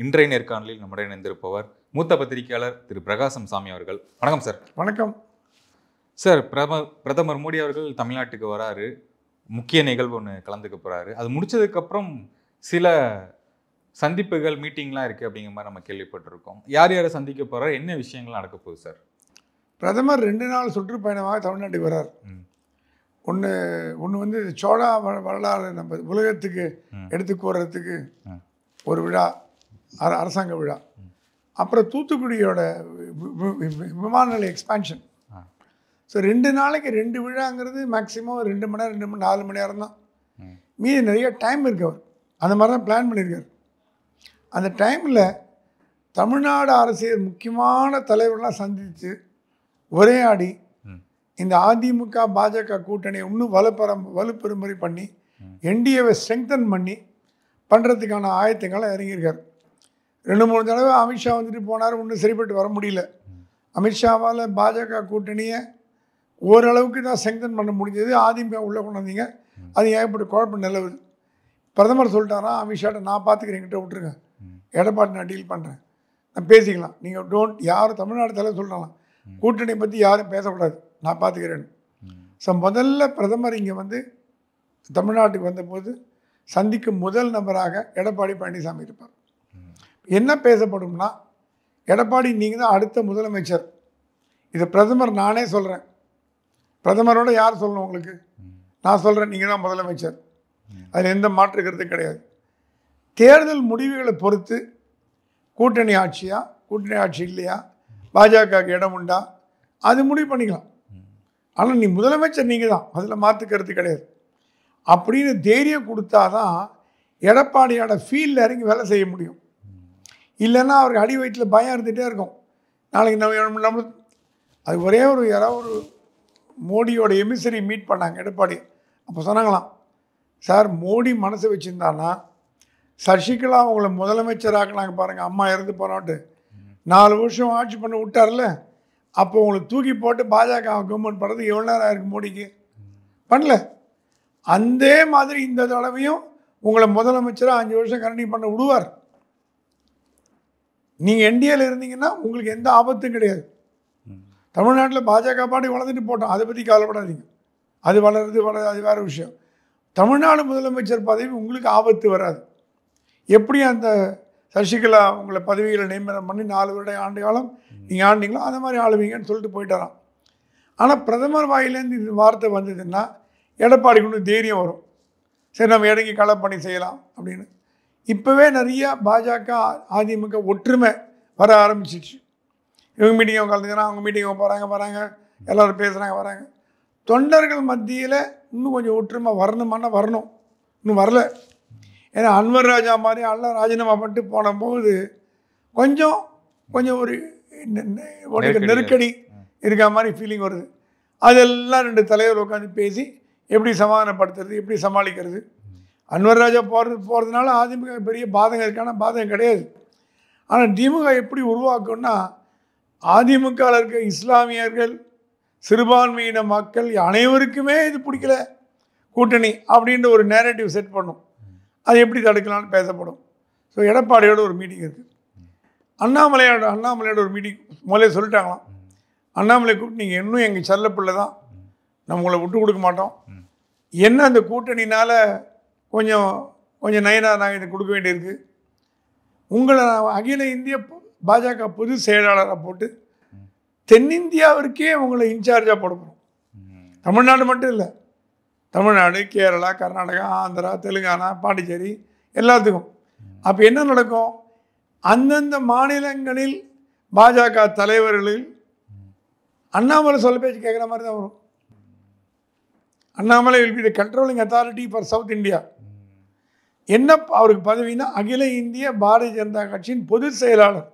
இன்றைய நேர்காணலில் நம்முடைய இணைந்திருப்பவர் மூத்த பத்திரிகையாளர் திரு பிரகாசம் சாமி அவர்கள். வணக்கம் சார். வணக்கம் சார். பிரதமர் மோடி அவர்கள் தமிழ்நாட்டுக்கு வராரு, முக்கிய நிகழ்வு ஒன்று கலந்துக்க போறாரு. அது முடிச்சதுக்கப்புறம் சில சந்திப்புகள் மீட்டிங்லாம் இருக்குது அப்படிங்கிற மாதிரி நம்ம கேள்விப்பட்டிருக்கோம். யார் யாரை சந்திக்க போகிறார், என்ன விஷயங்கள் நடக்க போகுது சார்? பிரதமர் 2 நாள் சுற்றுப்பயணமாக தமிழ்நாட்டுக்கு வர்றார். ஒன்று வந்து சோழா வரலாறு நம்ம உலகத்துக்கு எடுத்து கூறத்துக்கு ஒரு விழா, அரசாங்க விழா. அப்புறம் தூத்துக்குடியோட விமான நிலைய எக்ஸ்பான்ஷன். ஸோ 2 நாளைக்கு 2 விழாங்கிறது மேக்ஸிமம் 2 மணி நேரம் 4 மணி நேரம் தான். மீதி நிறைய டைம் இருக்கு. அவர் அந்த மாதிரி தான் பிளான் பண்ணியிருக்கார். அந்த டைமில் தமிழ்நாடு அரசியல் முக்கியமான தலைவர்களாம் சந்தித்து உரையாடி இந்த அதிமுக பாஜக கூட்டணியை இன்னும் வலுப்பெறுமுறை பண்ணி என்டிஏவை ஸ்ட்ரெங்தன் பண்ணி பண்ணுறதுக்கான ஆயத்தங்களை இறங்கியிருக்கார். 2-3 தடவை அமித்ஷா வந்துட்டு போனார், ஒன்றும் சரிப்பட்டு வர முடியல. அமித்ஷாவால் பாஜக கூட்டணியை ஓரளவுக்கு தான் ஸ்ட்ரெங்தன் பண்ண முடிஞ்சது. அதிமுக உள்ளே கொண்டு வந்தீங்க, அது ஏகப்பட்ட குழப்பம் நிலவுது. பிரதமர் சொல்லிட்டாராம் அமித்ஷாட்ட, நான் பார்த்துக்கிறேன், என்கிட்ட விட்டுருங்க, எடப்பாடி நான் டீல் பண்ணுறேன், நான் பேசிக்கலாம், நீங்கள் யாரும் தமிழ்நாடு தலைவர் சொல்கிறாங்க கூட்டணியை பற்றி யாரும் பேசக்கூடாது, நான் பார்த்துக்கிறேன்னு. ஸோ முதல்ல பிரதமர் இங்கே வந்து தமிழ்நாட்டுக்கு வந்தபோது சந்திக்கும் முதல் நபராக எடப்பாடி பழனிசாமி இருப்பார். என்ன பேசப்படும்னா, எடப்பாடி நீங்கள் தான் அடுத்த முதலமைச்சர், இதை பிரதமர் நானே சொல்கிறேன், பிரதமரோட யார் சொல்லணும் உங்களுக்கு, நான் சொல்கிறேன், நீங்கள் தான் முதலமைச்சர், அதில் எந்த மாற்று கருத்து கிடையாது. தேர்தல் முடிவுகளை பொறுத்து கூட்டணி ஆட்சியா கூட்டணி ஆட்சி இல்லையா, பாஜகவுக்கு இடம் உண்டா, அது முடிவு பண்ணிக்கலாம். ஆனால் நீ முதலமைச்சர் நீங்கள் தான், அதில் மாற்று கருத்து கிடையாது அப்படின்னு தைரியம் கொடுத்தாதான் எடப்பாடியோட ஃபீல்டில் இறங்கி வேலை செய்ய முடியும். இல்லைன்னா அவருக்கு அடி வயிற்றில் பயம் இருந்துகிட்டே இருக்கும். நாளைக்கு நம்ம அது ஒரே யாராவது மோடியோட எமிசரி மீட் பண்ணாங்க எடப்பாடி. அப்போ சொன்னாங்களாம், சார் மோடி மனசை வச்சுருந்தானா சசிகலா உங்களை முதலமைச்சராக்குனாங்க பாருங்கள், அம்மா இறந்து போனான்ட்டு 4 வருஷம் ஆட்சி பண்ண விட்டார்ல, அப்போ உங்களை தூக்கி போட்டு பாஜக கவர்மெண்ட் பண்ணுறது எவ்வளோ நேரம் ஆயிருக்கு மோடிக்கு, பண்ணல. அந்த மாதிரி இந்த தடவையும் உங்களை முதலமைச்சராக 5 வருஷம் கண்டினியூ பண்ண விடுவார். நீங்கள் என்டிஏல இருந்தீங்கன்னா உங்களுக்கு எந்த ஆபத்தும் கிடையாது. தமிழ்நாட்டில் பாஜக பாட்டி வளர்ந்துட்டு போட்டோம், அதை பற்றி கவலைப்படாதீங்க, அது வளருது அது வேறு விஷயம். தமிழ்நாடு முதலமைச்சர் பதவி உங்களுக்கு ஆபத்து வராது. எப்படி அந்த சசிகலா உங்களை பதவிகளை நியமனம் பண்ணி 4 ஆண்டு காலம் நீங்கள் ஆண்டிங்களோ அந்த மாதிரி ஆளுவீங்கன்னு சொல்லிட்டு போயிட்டாராம். ஆனால் பிரதமர் வாயிலேருந்து இந்த வார்த்தை வந்ததுன்னா எடப்பாடிக்கு இன்னும் தைரியம் வரும், சரி நம்ம இறங்கி களப்பணி செய்யலாம் அப்படின்னு. இப்போவே நிறைய பாஜக அதிமுக ஒற்றுமை வர ஆரம்பிச்சிடுச்சு. இவங்க மீட்டிங் கலந்துக்கிறாங்க, அவங்க மீட்டிங் போகிறாங்க, எல்லோரும் பேசுகிறாங்க, வராங்க. தொண்டர்கள் மத்தியில் இன்னும் கொஞ்சம் ஒற்றுமை வரணும், இன்னும் வரல. ஏன்னா அன்வர் ராஜா மாதிரி எல்லாம் ராஜினாமா பண்ணிட்டு போனபோது கொஞ்சம் ஒரு நெருக்கடி இருக்க மாதிரி ஃபீலிங் வருது. அதெல்லாம் 2 தலைவர் உட்காந்து பேசி எப்படி சமாதானப்படுத்துறது, எப்படி சமாளிக்கிறது. அன்வர் ராஜா போகிறதுனால அதிமுக பெரிய பாதகம் இருக்கான பாதகம் கிடையாது. ஆனால் திமுக எப்படி உருவாக்கும்னா, அதிமுகவில் இருக்க இஸ்லாமியர்கள், சிறுபான்மையின மக்கள் அனைவருக்குமே இது பிடிக்கல கூட்டணி அப்படின்ற ஒரு நேரேட்டிவ் செட் பண்ணும். அது எப்படி தடுக்கலான்னு பேசப்படும். ஸோ எடப்பாடியோட ஒரு மீட்டிங் இருக்குது, அண்ணாமலையோட ஒரு மீட்டிங் முதலே சொல்லிட்டாங்களாம். அண்ணாமலை கூப்பிட்டு, நீங்கள் இன்னும் எங்கள் செல்ல பிள்ளை தான், நம்ம உங்களை விட்டு கொடுக்க மாட்டோம், என்ன அந்த கூட்டணினால் கொஞ்சம் நயனா நாங்கள் இதை கொடுக்க வேண்டியிருக்கு, உங்களை அகில இந்திய பாஜக பொது செயலாளராக போட்டு தென்னிந்தியாவிற்கே உங்களை இன்சார்ஜாக போடணும். தமிழ்நாடு மட்டும் இல்லை, தமிழ்நாடு, கேரளா, கர்நாடகா, ஆந்திரா, தெலுங்கானா, பாண்டிச்சேரி எல்லாத்துக்கும். அப்போ என்ன நடக்கும், அந்தந்த மாநிலங்களில் பாஜக தலைவர்களில் அண்ணாமலை சொல்ல பேச்சு கேட்குற மாதிரி தான் வரும். Annamalai will be the controlling authority for south India. என்ன அவருக்கு பதவினா, அகில இந்திய பாரதிய ஜனதா கட்சியின் பொதுச் செயலாளர்,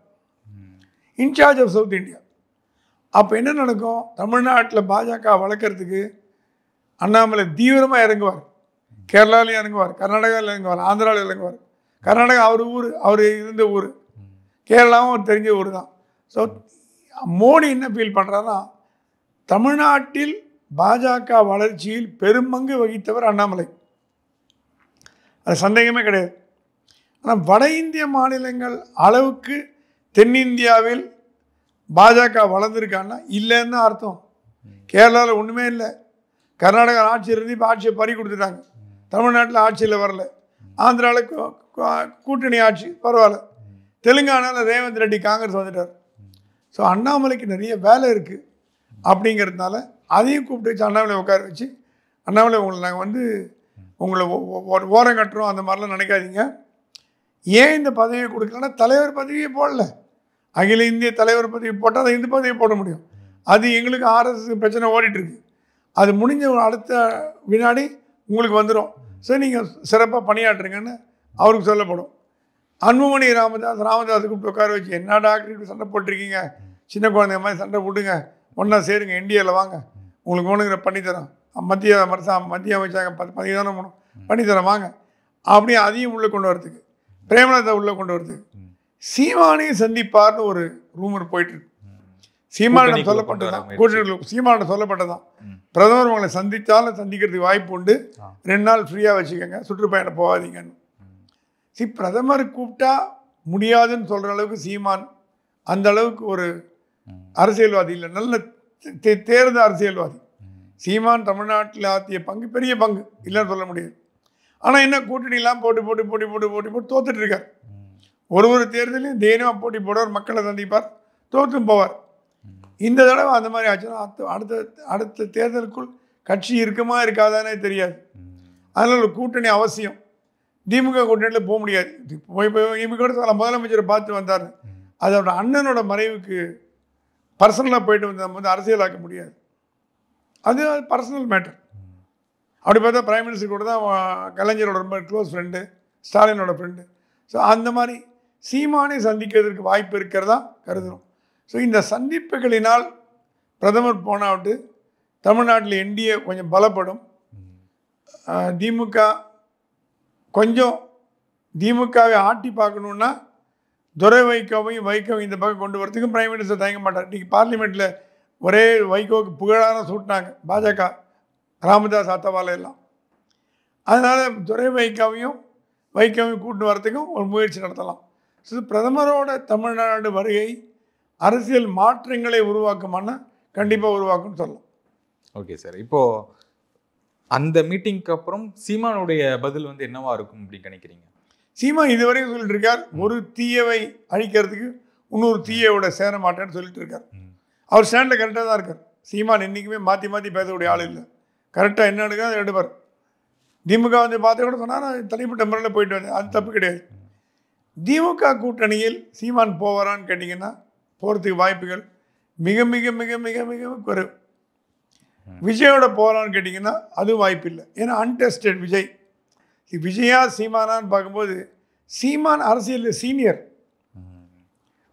இன்சார்ஜ் ஆஃப் சவுத் இந்தியா. அப்போ என்ன நடக்கும், தமிழ்நாட்டில் பாஜக வளர்க்குறதுக்கு அண்ணாமலை தீவிரமாக இறங்குவார். கேரளாவில் இறங்குவார், கர்நாடகாவில் இறங்குவார், ஆந்திராவில் இறங்குவார். கர்நாடகா அவர் இருந்த ஊர், கேரளாவும் அவர் தெரிஞ்ச ஊர் தான். ஸோ மோடி என்ன ஃபீல் பண்ணுறாருன்னா, தமிழ்நாட்டில் பாஜக வளர்ச்சியில் பெரும்பங்கு வகித்தவர் அண்ணாமலை, அது சந்தேகமே கிடையாது. ஆனால் வட இந்திய மாநிலங்கள் அளவுக்கு தென்னிந்தியாவில் பாஜக வளர்ந்துருக்கான்னா இல்லைன்னு தான் அர்த்தம். கேரளாவில் ஒன்றுமே இல்லை. கர்நாடகா ஆட்சி இருந்து இப்போ ஆட்சியை பறி கொடுத்துட்டாங்க. தமிழ்நாட்டில் ஆட்சியில் வரல. ஆந்திராவில் கூட்டணி ஆட்சி பரவாயில்ல. தெலுங்கானாவில் ரேவந்த் ரெட்டி காங்கிரஸ் வந்துட்டார். ஸோ அண்ணாமலைக்கு நிறைய வேலை இருக்குது அப்படிங்கிறதுனால அதையும் கூப்பிட்டு வச்சு அண்ணாமலை உட்கார வச்சு, அண்ணாமலை உங்களை ஓரம் கட்டுறோம் அந்த மாதிரிலாம் நினைக்காதீங்க. ஏன் இந்த பதவியை கொடுக்கலன்னா தலைவர் பதவியை போடல. அகில இந்திய தலைவர் பதவி போட்டால் அதை இந்த பதவியை போட முடியும். அது எங்களுக்கு ஆர்எஸ்எஸ் பிரச்சனை ஓடிட்டுருக்கு. அது முடிஞ்ச அடுத்த வினாடி உங்களுக்கு வந்துடும். ஸோ நீங்கள் சிறப்பாக பணியாற்றுங்கன்னு அவருக்கு சொல்லப்படும். அன்புமணி ராமதாஸ் கூப்பிட்டு உட்கார வச்சு, என்ன டாக்டர் சண்டை போட்டிருக்கீங்க, சின்ன குழந்தைய மாதிரி சண்டை போட்டுங்க, ஒன்றா சேருங்க, என்டிஏவில் வாங்க, உங்களுக்கு வேணுங்கிற பண்ணித்தரோம், மத்திய அமைச்சாங்க பதிதானம் பண்ணித்தரோம் வாங்க, அப்படியே அதையும் உள்ளே கொண்டு வரதுக்கு, பிரேமலதா உள்ளே கொண்டு வரதுக்கு சீமானையும் சந்திப்பார்னு ஒரு ரூமர் போயிட்டுருக்கு. சீமானிடம் சொல்லப்பட்டதான், கூட்டணிகளுக்கு சீமானிடம் சொல்லப்பட்டதான், பிரதமர் உங்களை சந்தித்தாலும் சந்திக்கிறதுக்கு வாய்ப்பு உண்டு, 2 நாள் ஃப்ரீயாக வச்சுக்கோங்க, சுற்றுப்பயணம் போகாதீங்கன்னு. பிரதமர் கூப்பிட்டா முடியாதுன்னு சொல்கிற அளவுக்கு சீமான் அந்த அளவுக்கு ஒரு அரசியல்வாதி இல்லை, நல்ல தேர்ந்த அரசியல்வாதி. சீமான் தமிழ்நாட்டில் ஆற்றிய பங்கு பெரிய பங்கு இல்லைன்னு சொல்ல முடியாது. ஆனால் என்ன கூட்டணியெல்லாம் போட்டு தோத்துட்டு இருக்கார். ஒரு தேர்தலையும் தைரியமாக போட்டி போடுவார், மக்களை சந்திப்பார், தோற்றும் போவார். இந்த தடவை அந்த மாதிரி ஆச்சுன்னா அடுத்த தேர்தலுக்குள் கட்சி இருக்குமா இருக்காதானே தெரியாது. அதனால் ஒரு கூட்டணி அவசியம். திமுக கூட்டணியில் போக முடியாது. கூட முதலமைச்சரை பார்த்து வந்தார். அதோட அண்ணனோட மறைவுக்கு பர்சனலாக போயிட்டு வந்த அரசியலாக்க முடியாது. அது பர்சனல் மேட்டர். அப்படி பார்த்தா பிரைம் மினிஸ்டர் கூட தான் கலைஞரோட ரொம்ப க்ளோஸ் ஃப்ரெண்டு, ஸ்டாலினோட ஃப்ரெண்டு. ஸோ அந்த மாதிரி சீமானை சந்திக்கிறதுக்கு வாய்ப்பு இருக்கிறதா கருதுகிறோம். ஸோ இந்த சந்திப்புகளினால் பிரதமர் போனாவிட்டு தமிழ்நாட்டில் என்டிஏ கொஞ்சம் பலப்படும். திமுக கொஞ்சம் திமுகவை ஆட்டி பார்க்கணுன்னா துரை வைகோவையும் இந்த பக்கம் கொண்டு வரதுக்கு பிரைம் மினிஸ்டர் தயங்க மாட்டார். இன்றைக்கி பார்லிமெண்ட்டில் ஒரே வைகோவுக்கு புகழான சூட்டினாங்க பாஜக, ராமதாஸ் அத்தவாலை எல்லாம். அதனால் துரை வைகோவையும் கூட்டு வரத்துக்கும் ஒரு முயற்சி நடத்தலாம். ஸோ பிரதமரோட தமிழ்நாடு வருகை அரசியல் மாற்றங்களை உருவாக்குமானா கண்டிப்பாக உருவாக்கும்னு சொல்லலாம். ஓகே சார், இப்போது அந்த மீட்டிங்க்கு அப்புறம் சீமானுடைய பதில் என்னவா இருக்கும் அப்படின்னு நினைக்கிறீங்க? சீமான் இதுவரைக்கும் சொல்லிட்டு இருக்கார், ஒரு தீயவை அழிக்கிறதுக்கு இன்னொரு தீயோட சேர மாட்டேன்னு சொல்லிட்டு இருக்கார். அவர் ஸ்டாண்டில் கரெக்டாக தான் இருக்கார். சீமான் என்றைக்குமே மாற்றி பேசக்கூடிய ஆள் இல்லை. கரெக்டாக என்ன எடுக்க அதை எடுப்பார். திமுக பார்த்து கூட சொன்னால் நான் தனிப்பட்ட முறையில் போயிட்டு வந்தேன், அது தப்பு கிடையாது. திமுக கூட்டணியில் சீமான் போவாரான்னு கேட்டிங்கன்னா போகிறதுக்கு வாய்ப்புகள் மிக மிக மிக மிக மிக குறைவு. விஜயோட போகலான்னு கேட்டிங்கன்னா அதுவும் வாய்ப்பு இல்லை. ஏன்னா அன்டெஸ்டட் விஜய். விஜயா சீமானான்னு பார்க்கும்போது சீமான் அரசியலில் சீனியர்,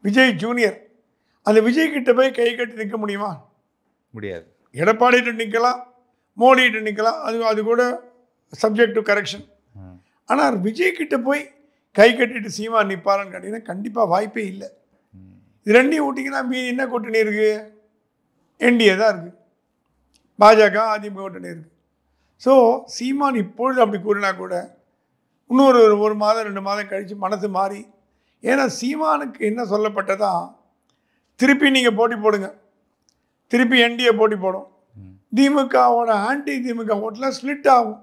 விஜய் ஜூனியர். அந்த விஜய் கிட்ட போய் கை கட்டி நிற்க முடியுமா? முடியாது. எடப்பாடிகிட்ட நிற்கலாம், மோடிகிட்ட நிற்கலாம், அது கூட சப்ஜெக்ட் டு கரெக்ஷன். ஆனால் விஜய் கிட்ட போய் கை கட்டிட்டு சீமான் நிற்பாரான்னு கேட்டிங்கன்னா கண்டிப்பாக வாய்ப்பே இல்லை. இது ரெண்டையும் ஊட்டிங்கன்னா மீதி என்ன கூட்டணி இருக்குது? என்டிஏ தான் இருக்குது, பாஜக அதிமுக கூட்டணி இருக்குது. ஸோ சீமான் இப்பொழுது அப்படி கூறினா கூட இன்னொரு 1 மாதம் 2 மாதம் கழித்து மனசு மாறி, ஏன்னா சீமானுக்கு என்ன சொல்லப்பட்டதா, திருப்பி நீங்கள் போட்டி போடுங்க, திருப்பி என்டிஏ போட்டி போடும், திமுகவோட ஆன்டி திமுக ஓட்டெலாம் ஸ்ப்ளிட் ஆகும்,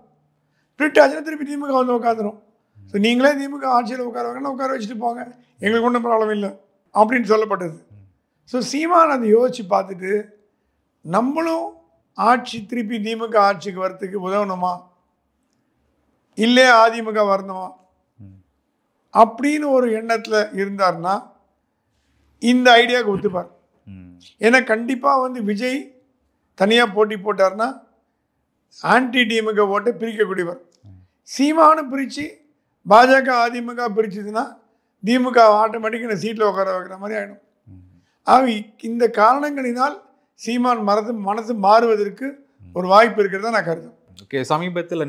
ஸ்ப்ளிட் ஆச்சுன்னா திருப்பி திமுக உட்காந்துரும். ஸோ நீங்களே திமுக ஆட்சியில் உட்கார வச்சுட்டு போங்க, எங்களுக்கு ஒன்றும் ப்ராப்ளம் இல்லை அப்படின்னு சொல்லப்பட்டது. ஸோ சீமான் அதை யோசித்து பார்த்துட்டு நம்மளும் ஆட்சி திருப்பி திமுக ஆட்சிக்கு வரத்துக்கு உதவணுமா, இல்லை அதிமுக வரணுமா அப்படின்னு ஒரு எண்ணத்தில் இருந்தார்னா இந்த ஐடியாவுக்கு ஒத்துப்பார். ஏன்னா கண்டிப்பாக விஜய் தனியாக போட்டி போட்டார்னா ஆன்டி திமுக ஓட்டை பிரிக்கக்கூடியவர். சீமானு பிரித்து பாஜக அதிமுக பிரிச்சுதுன்னா திமுக ஆட்டோமேட்டிக்காக சீட்டில் உட்கார வைக்கிற மாதிரி ஆகிடும். இந்த காரணங்களினால் சீமான் மனசு மாறுவதற்கு ஒரு வாய்ப்பு இருக்கிறதா நான் கருதுறேன். ஓகே, சமீபத்தில்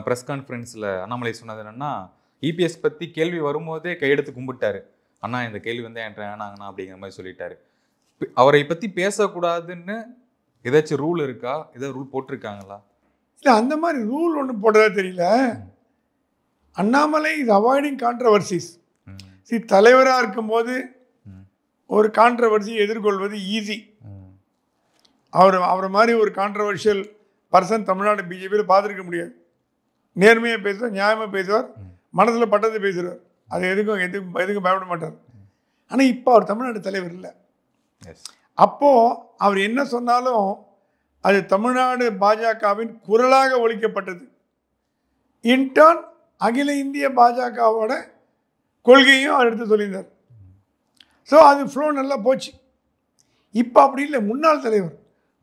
ப்ரெஸ் கான்ஃபரன்ஸில் அண்ணாமலை சொன்னது என்னென்னா, இபிஎஸ் பற்றி கேள்வி வரும்போதே கையெடுத்து கும்பிட்டாரு, அண்ணா இந்த கேள்வி என்கிட்ட வேணாங்கண்ணா அப்படிங்கிற மாதிரி சொல்லிட்டாரு. அவரை பற்றி பேசக்கூடாதுன்னு ஏதாச்சும் ரூல் இருக்கா? ஏதாவது ரூல் போட்டிருக்காங்களா? இல்லை, அந்த மாதிரி ரூல் ஒன்றும் போட்டதா தெரியல. Annamalai is avoiding controversies. தலைவராக இருக்கும்போது ஒரு கான்ட்ரவர்சியை எதிர்கொள்வது ஈஸி. அவரை மாதிரி ஒரு கான்ட்ரவர்ஷியல் பர்சன் தமிழ்நாடு பிஜேபியில் பார்த்துருக்க முடியாது. நேர்மையாக பேசுவார், நியாயமாக பேசுவார், மனசில் பட்டத்தை பேசுவார். அது எதுக்கும் பயப்பட மாட்டார். ஆனால் இப்போ அவர் தமிழ்நாடு தலைவர் இல்லை. அப்போது அவர் என்ன சொன்னாலும் அது தமிழ்நாடு பாஜகவின் குரலாக ஒலிக்கப்பட்டது. இன்டர்ன் அகில இந்திய பாஜகவோட கொள்கையும் அவர் எடுத்து சொல்லியிருந்தார். ஸோ அது ஃப்ளோ நல்லா போச்சு. இப்போ அப்படி இல்லை.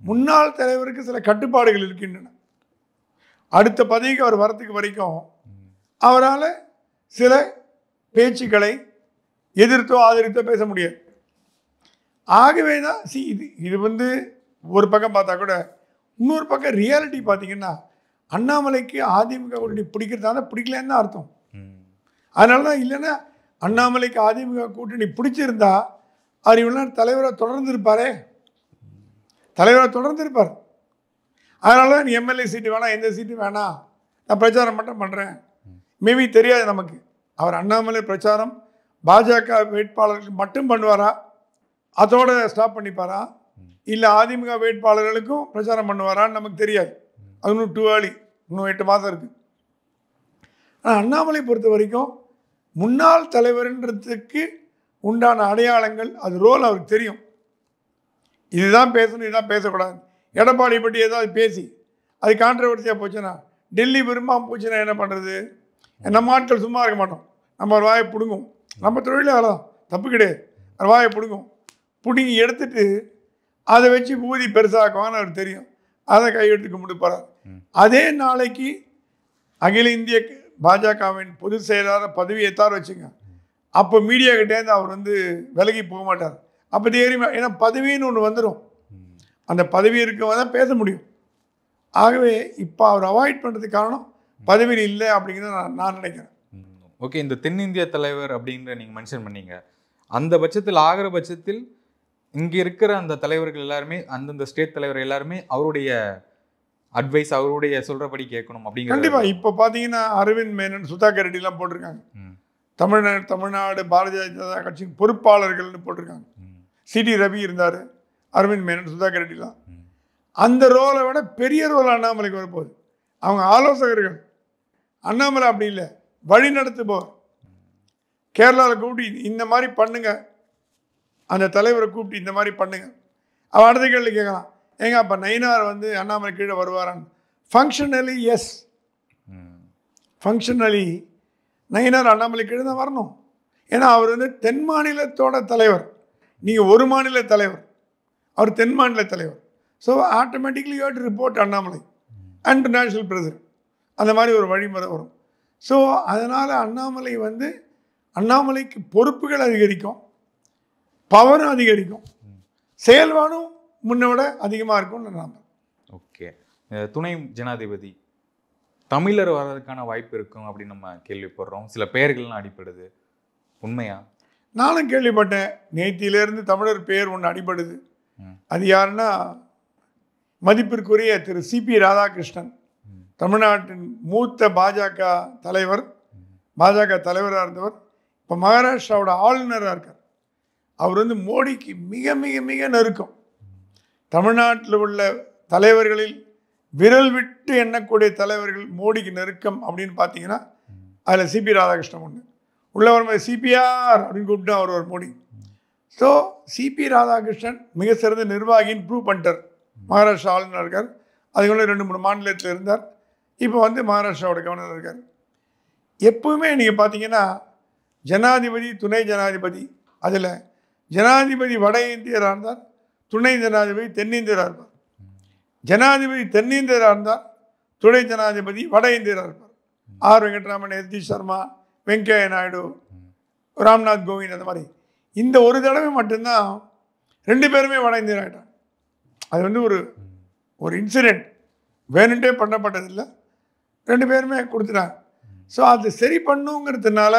முன்னாள் தலைவருக்கு சில கட்டுப்பாடுகள் இருக்கின்றன. அடுத்த பதவிக்கு அவர் வரத்துக்கு வரைக்கும் அவரால் சில பேச்சுக்களை எதிர்த்தோ ஆதரித்தோ பேச முடியாது. ஆகவே தான் இது வந்து ஒரு பக்கம் பார்த்தா கூட இன்னொரு பக்கம் ரியாலிட்டி பார்த்தீங்கன்னா அண்ணாமலைக்கு அதிமுக கூட்டணி பிடிக்கிறதால பிடிக்கலன்னு தான் அர்த்தம். அதனால தான் இல்லைன்னா அண்ணாமலைக்கு அதிமுக கூட்டணி பிடிச்சிருந்தா அவர் இவ்வளோ தலைவராக தொடர்ந்து இருப்பார். அதனால தான் எம்எல்ஏ சீட்டு வேணாம், எந்த சீட்டு வேணாம், நான் பிரச்சாரம் மட்டும் பண்ணுறேன். மேபி தெரியாது நமக்கு அவர் அண்ணாமலை பிரச்சாரம் பாஜக வேட்பாளர்களுக்கு மட்டும் பண்ணுவாரா, அதோட ஸ்டாப் பண்ணிப்பாரா, இல்லை அதிமுக வேட்பாளர்களுக்கும் பிரச்சாரம் பண்ணுவாரான்னு நமக்கு தெரியாது. அது இன்னும் டூ ஏர்லி, இன்னும் 8 மாதம் இருக்குது. ஆனால் அண்ணாமலை பொறுத்த வரைக்கும் முன்னாள் தலைவர்ன்றதுக்கு உண்டான அடையாளங்கள், அது ரோல் அவருக்கு தெரியும். இதுதான் பேசணும், இதுதான் பேசக்கூடாது. எடப்பாடி பற்றி ஏதாவது பேசி அது கான்ட்ரவர்சியாக போச்சுன்னா, டெல்லி விரும்பாமல் போச்சுன்னா என்ன பண்ணுறது? நம்ம ஆட்கள் சும்மா இருக்க மாட்டோம். நம்ம ஒரு வாயை பிடுங்கும். நம்ம தொழிலே அவ்வளோதான், தப்பு கிடையாது. ஒரு வாயை பிடுங்கும், பிடுங்கி எடுத்துட்டு அதை வச்சு ஊதி பெருசாக்குவான்னு அவருக்கு தெரியும். அதை கையெடுத்து கும்பிட்டு போகிறார். அதே நாளைக்கு அகில இந்திய பாஜகவின் பொதுச் செயலாளர் பதவி ஏற்றார் வச்சுங்க, அப்போ மீடியா கிட்டேருந்து அவர் வந்து விலகி போக மாட்டார். அப்போ தெரியுமா, ஏன்னா பதவின்னு ஒன்று வந்துடும். அந்த பதவி இருக்கவங்க தான் பேச முடியும். ஆகவே இப்போ அவர் அவாய்ட் பண்ணுறதுக்கு காரணம் பதவியில் இல்லை அப்படிங்கிறத நான் நினைக்கிறேன். ஓகே, இந்த தென்னிந்திய தலைவர் அப்படின்ற நீங்கள் மென்ஷன் பண்ணீங்க. அந்த பட்சத்தில் ஆகிற பட்சத்தில் இங்கே இருக்கிற அந்த தலைவர்கள் எல்லாருமே, அந்தந்த ஸ்டேட் தலைவர் எல்லாருமே அவருடைய அட்வைஸ், அவருடைய சொல்கிறபடி கேட்கணும் அப்படிங்கிற. கண்டிப்பாக. இப்போ பார்த்தீங்கன்னா அரவிந்த் மேனன், சுதாகர் ரெட்டிலாம் போட்டிருக்காங்க. தமிழ்நாடு பாரதிய ஜனதா கட்சியின் பொறுப்பாளர்கள்னு போட்டிருக்காங்க. சிடி ரவி இருந்தார், அரவிந்த் மேனன், சுதாகர் ரெட்டிலாம். அந்த ரோலை விட பெரிய ரோல் அண்ணாமலைக்கு வரப்போகுது. அவங்க ஆலோசகர்கள். அண்ணாமலை அப்படி இல்லை, வழி நடத்துபவர். கேரளாவில் கூப்பிட்டு இந்த மாதிரி பண்ணுங்க, அந்த தலைவரை கூப்பிட்டு இந்த மாதிரி பண்ணுங்க. அவன் அடுத்த கேள்வி கேட்கலாம், ஏங்க அப்போ நயினார் வந்து அண்ணாமலை கீழே வருவாரான்னு. Functionally yes, functionally Nainar Annamalai கீழே தான் வரணும். ஏன்னா அவர் வந்து தென் மாநிலத்தோட தலைவர், நீங்கள் ஒரு மாநில தலைவர், அவர் தென் மாநில தலைவர். So automatically you have to report Annamalai and national president. அந்த மாதிரி ஒரு வழிமுறை வரும். ஸோ அதனால் அண்ணாமலை வந்து அண்ணாமலைக்கு பொறுப்புகள் அதிகரிக்கும், பவரும் அதிகரிக்கும், செயல்பாடும் முன்ன விட அதிகமாக இருக்கும்னு நான். ஓகே, துணை ஜனாதிபதி தமிழர் வர்றதுக்கான வாய்ப்பு இருக்கும் அப்படின்னு நம்ம கேள்விப்படுறோம். சில பெயர்கள்லாம் அடிப்படுது, உண்மையா? நானும் கேள்விப்பட்டேன். நேத்தியிலேருந்து தமிழர் பெயர் ஒன்று அடிபடுது. அது யாருன்னா மதிப்பிற்குரிய திரு சிபி ராதாகிருஷ்ணன், தமிழ்நாட்டின் மூத்த பாஜக தலைவராக இருந்தவர். இப்போ மகாராஷ்டிராவோட ஆளுநராக இருக்கார். அவர் வந்து மோடிக்கு மிக மிக மிக நெருக்கம். தமிழ்நாட்டில் உள்ள தலைவர்களில் விரல் விட்டு எண்ணக்கூடிய தலைவர்கள் மோடிக்கு நெருக்கம் அப்படின்னு பார்த்தீங்கன்னா அதில் சிபி ராதாகிருஷ்ணன் ஒன்று. உள்ளவர் மாதிரி சிபிஆர் அப்படின்னு கூப்பிட்டு அவர் ஒரு மோடி. ஸோ சிபி ராதாகிருஷ்ணன் மிக சிறந்த நிர்வாகின்னு ப்ரூவ் பண்ணிட்டார். மகாராஷ்டிரா ஆளுநர் இருக்கார். அதுக்குள்ள 2-3 மாநிலத்தில் இருந்தார். இப்போ வந்து மகாராஷ்டிராவோட கவர்னர் இருக்கார். எப்பவுமே நீங்கள் பார்த்தீங்கன்னா ஜனாதிபதி, துணை ஜனாதிபதி, அதில் ஜனாதிபதி வட இந்தியராக இருந்தார், துணை ஜனாதிபதி தென்னிந்தியராக இருப்பார். ஜனாதிபதி தென்னிந்தியராக இருந்தார், துணை ஜனாதிபதி வட இந்தியராக இருப்பார். ஆர் வெங்கட்ராமன், எஸ்.டி. சர்மா, வெங்கையா நாயுடு, ராம்நாத் கோவிந்த், அந்த மாதிரி. இந்த ஒரு தடவை மட்டும்தான் 2 பேருமே வட இந்தியர் ஆகிட்டாங்க. அது வந்து ஒரு இன்சிடெண்ட், வேணுன்ட்டே பண்ணப்பட்டதில்லை, 2 பேருமே கொடுத்துட்டாங்க. ஸோ அது சரி பண்ணுங்கிறதுனால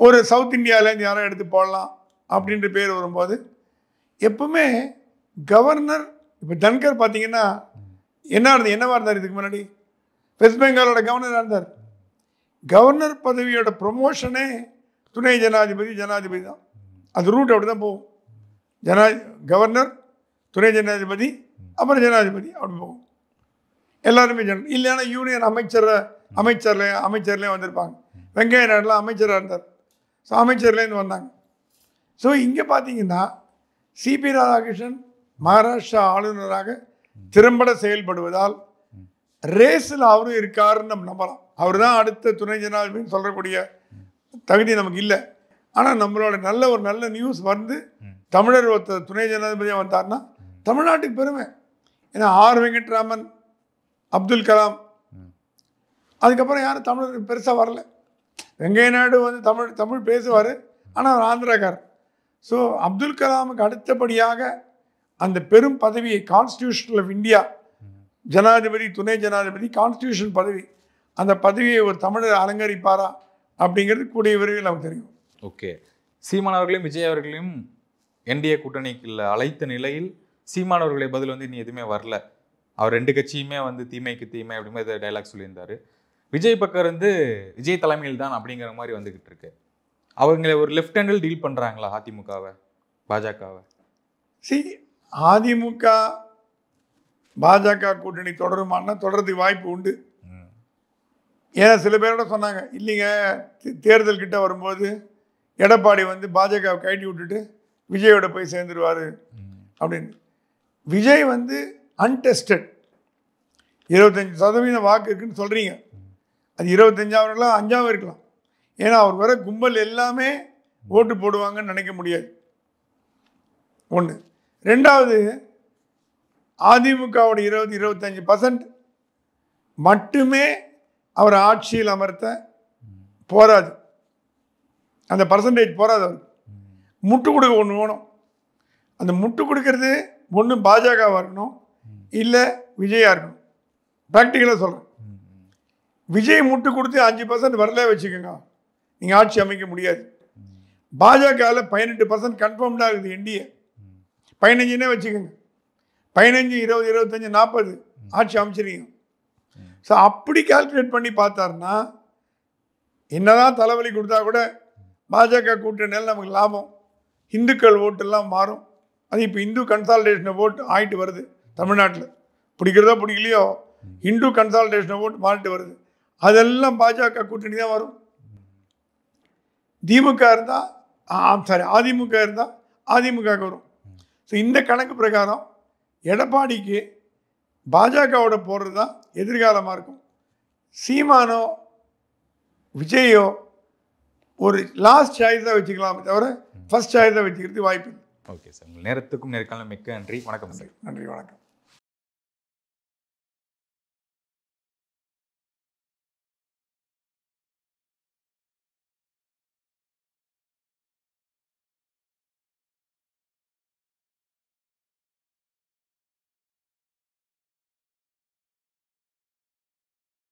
ஒரு சவுத் இந்தியாவிலேருந்து யாரும் எடுத்து போடலாம் அப்படின்ற பேர் வரும்போது எப்பவுமே கவர்னர், இப்போ தன்கர் பார்த்தீங்கன்னா என்னவா இருந்தார் இதுக்கு முன்னாடி? வெஸ்ட் பெங்காலோட கவர்னராக இருந்தார். கவர்னர் பதவியோட ப்ரொமோஷனே துணை ஜனாதிபதி ஜனாதிபதி தான். அது ரூட் அப்படி தான் போகும். கவர்னர், துணை ஜனாதிபதி, அப்புறம் ஜனாதிபதி அப்படி போகும். எல்லாருமே இல்லைன்னா யூனியன் அமைச்சர்லேயே வந்திருப்பாங்க. வெங்கையா நாயுடுலாம் அமைச்சராக இருந்தார். ஸோ அமைச்சர்லேருந்து வந்தாங்க. ஸோ இங்கே பார்த்தீங்கன்னா சிபி ராதாகிருஷ்ணன் மகாராஷ்டிரா ஆளுநராக திறம்பட செயல்படுவதால் ரேஸில் அவரும் இருக்காருன்னு நம்ம நம்பலாம். அவர் தான் அடுத்த துணை ஜனாதிபதினு சொல்லக்கூடிய தகுதி நமக்கு இல்லை. ஆனால் நம்மளோட ஒரு நல்ல நியூஸ் வந்து தமிழர் ஒருத்தர் துணை ஜனாதிபதியாக வந்தார்னா தமிழ்நாட்டுக்கு பெருமை. ஏன்னா வெங்கட்ராமன், அப்துல் கலாம், அதுக்கப்புறம் யாரும் தமிழர் பெருசாக வரல. வெங்கையா நாயுடு வந்து தமிழ் பேசுவார், ஆனால் அவர் ஆந்திராக்காரர். ஸோ அப்துல் கலாமுக்கு அடுத்தபடியாக அந்த பெரும் பதவியை கான்ஸ்டியூஷன் ஆஃப் இந்தியா, ஜனாதிபதி, துணை ஜனாதிபதி, கான்ஸ்டியூஷன் பதவி, அந்த பதவியை ஒரு தமிழர் அலங்கரிப்பாரா அப்படிங்கிறது கூடிய விரைவில் நமக்கு தெரியும். ஓகே, சீமான் அவர்களையும் விஜய் அவர்களையும் என்டிஏ கூட்டணிக்கு அழைத்த நிலையில் சீமான் அவர்களுடைய பதில் வந்து இனி எதுவுமே வரல. அவர் 2 கட்சியுமே வந்து தீமைக்கு தீமை அப்படிங்கிற டைலாக் சொல்லியிருந்தாரு. விஜய் பக்கம் இருந்து விஜய் தலைமையில் தான் அப்படிங்கிற மாதிரி வந்துகிட்டு இருக்கு. அவங்களை ஒரு லெஃப்ட் ஹேண்டில் டீல் பண்ணுறாங்களா அதிமுகவை, பாஜகவை? அதிமுக பாஜக கூட்டணி தொடருமானா தொடர்றதுக்கு வாய்ப்பு உண்டு. ஏன்னா சில பேரோட சொன்னாங்க, இல்லைங்க தேர்தல் கிட்ட வரும்போது எடப்பாடி வந்து பாஜகவை கழட்டி விட்டுட்டு விஜயோட போய் சேர்ந்துருவார் அப்படின்னு. விஜய் வந்து அன்டெஸ்டட் 25% வாக்கு இருக்குன்னு சொல்கிறீங்க. அது 25 இருக்கலாம், 5 இருக்கலாம். ஏன்னா அவர் வர கும்பல் எல்லாமே ஓட்டு போடுவாங்கன்னு நினைக்க முடியாது. ஒன்று. ரெண்டாவது, அதிமுகவோட 20-25% மட்டுமே அவர் ஆட்சியில் அமர்த்த போராது. அந்த பர்சன்டேஜ் போராது. அவருக்கு முட்டு கொடுக்க ஒன்று வேணும். அந்த முட்டு கொடுக்கறது ஒன்று பாஜகவாக இருக்கணும், இல்லை விஜயாக இருக்கணும். ப்ராக்டிக்கலாக சொல்கிறேன். விஜய் முட்டு கொடுத்து 5% வரல வச்சுக்கோங்க, நீங்கள் ஆட்சி அமைக்க முடியாது. பாஜகவில் 18% கன்ஃபார்ம்டாக இருக்குது. என்டிஏ 15னே வச்சுக்கோங்க. 15, 20, 25, 40 ஆட்சி அமைச்சிருக்கீங்க. ஸோ அப்படி கால்குலேட் பண்ணி பார்த்தாருன்னா என்னதான் தலைவலி கொடுத்தா கூட பாஜக கூட்டணியில் நமக்கு லாபம். இந்துக்கள் ஓட்டெல்லாம் மாறும். அது இப்போ இந்து கன்சால்டேஷனை ஓட்டு ஆகிட்டு வருது தமிழ்நாட்டில். பிடிக்கிறதோ பிடிக்கலையோ இந்து கன்சால்டேஷனை ஓட்டு மாறிட்டு வருது. அதெல்லாம் பாஜக கூட்டணி தான் வரும். அதிமுக இருந்தால் அதிமுக வரும். ஸோ இந்த கணக்கு பிரகாரம் எடப்பாடிக்கு பாஜகவோட போடுறது தான் எதிர்காலமாக இருக்கும். சீமானோ விஜயோ ஒரு லாஸ்ட் சாய்ஸாக வச்சுக்கலாமே தவிர ஃபர்ஸ்ட் சாய்ஸாக வச்சுக்கிறது வாய்ப்பு இல்லை. ஓகே சார், உங்கள் நேரத்துக்கும் நேர்காணலும் மிக்க நன்றி. வணக்கம் சார். நன்றி, வணக்கம்.